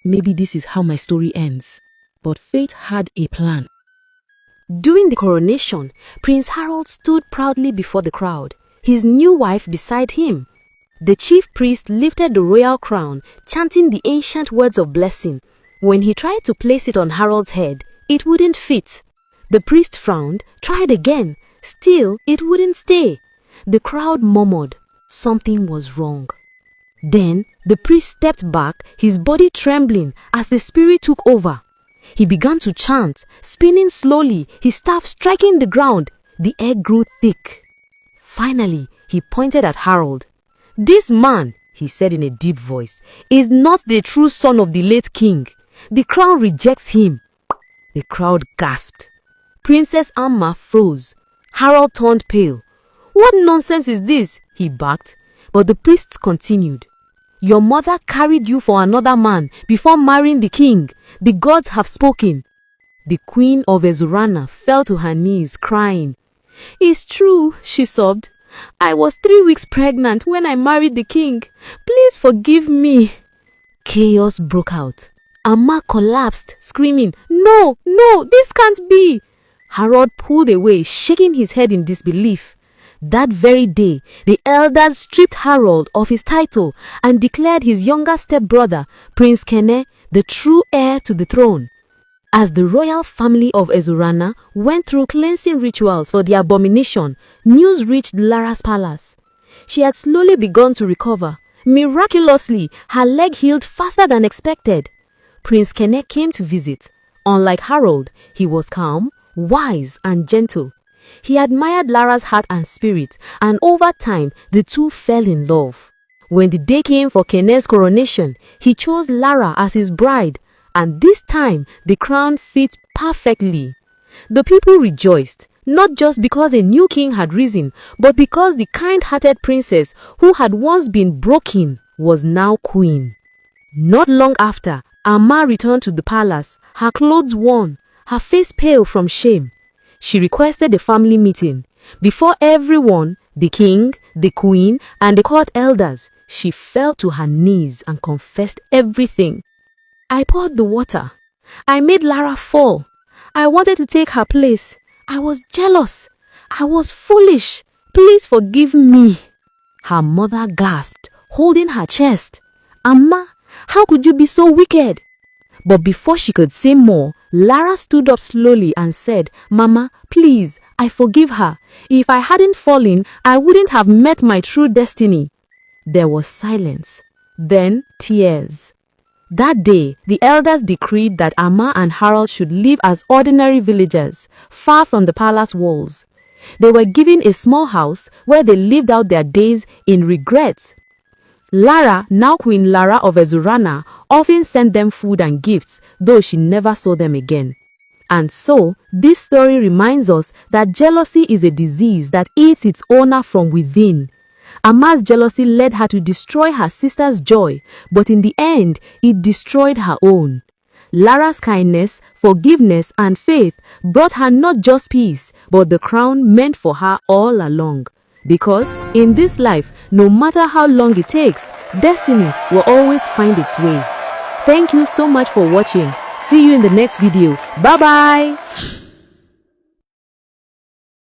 maybe this is how my story ends. But fate had a plan. During the coronation, Prince Harold stood proudly before the crowd, his new wife beside him. The chief priest lifted the royal crown, chanting the ancient words of blessing. When he tried to place it on Harold's head, it wouldn't fit. The priest frowned, tried again. Still, it wouldn't stay. The crowd murmured. Something was wrong. Then, the priest stepped back, his body trembling as the spirit took over. He began to chant, spinning slowly, his staff striking the ground. The air grew thick. Finally, he pointed at Harold. "This man," he said in a deep voice, "is not the true son of the late king. The crown rejects him." The crowd gasped. Princess Amma froze. Harold turned pale. "What nonsense is this?" he barked. But the priests continued. "Your mother carried you for another man before marrying the king. The gods have spoken." The queen of Ezurana fell to her knees, crying. "It's true," she sobbed. "I was 3 weeks pregnant when I married the king. Please forgive me." Chaos broke out. Amma collapsed, screaming, "No, no, this can't be." Harold pulled away, shaking his head in disbelief. That very day, the elders stripped Harold of his title and declared his younger stepbrother, Prince Kene, the true heir to the throne. As the royal family of Ezurana went through cleansing rituals for the abomination, news reached Lara's palace. She had slowly begun to recover. Miraculously, her leg healed faster than expected. Prince Kene came to visit. Unlike Harold, he was calm, wise, and gentle. He admired Lara's heart and spirit, and over time, the two fell in love. When the day came for Kene's coronation, he chose Lara as his bride, and this time, the crown fit perfectly. The people rejoiced, not just because a new king had risen, but because the kind-hearted princess who had once been broken was now queen. Not long after, Amma returned to the palace, her clothes worn, her face pale from shame. She requested a family meeting. Before everyone, the king, the queen, and the court elders, she fell to her knees and confessed everything. "I poured the water. I made Lara fall. I wanted to take her place. I was jealous. I was foolish. Please forgive me." Her mother gasped, holding her chest. "Amma, how could you be so wicked?" But before she could say more, Lara stood up slowly and said, "Mama, please, I forgive her. If I hadn't fallen, I wouldn't have met my true destiny." There was silence, then tears. That day, the elders decreed that Amma and Harold should live as ordinary villagers, far from the palace walls. They were given a small house where they lived out their days in regret. Lara, now Queen Lara of Ezurana, often sent them food and gifts, though she never saw them again. And so, this story reminds us that jealousy is a disease that eats its owner from within. Amma's jealousy led her to destroy her sister's joy, but in the end, it destroyed her own. Lara's kindness, forgiveness, and faith brought her not just peace, but the crown meant for her all along. Because in this life, no matter how long it takes, destiny will always find its way. Thank you so much for watching. See you in the next video. Bye-bye.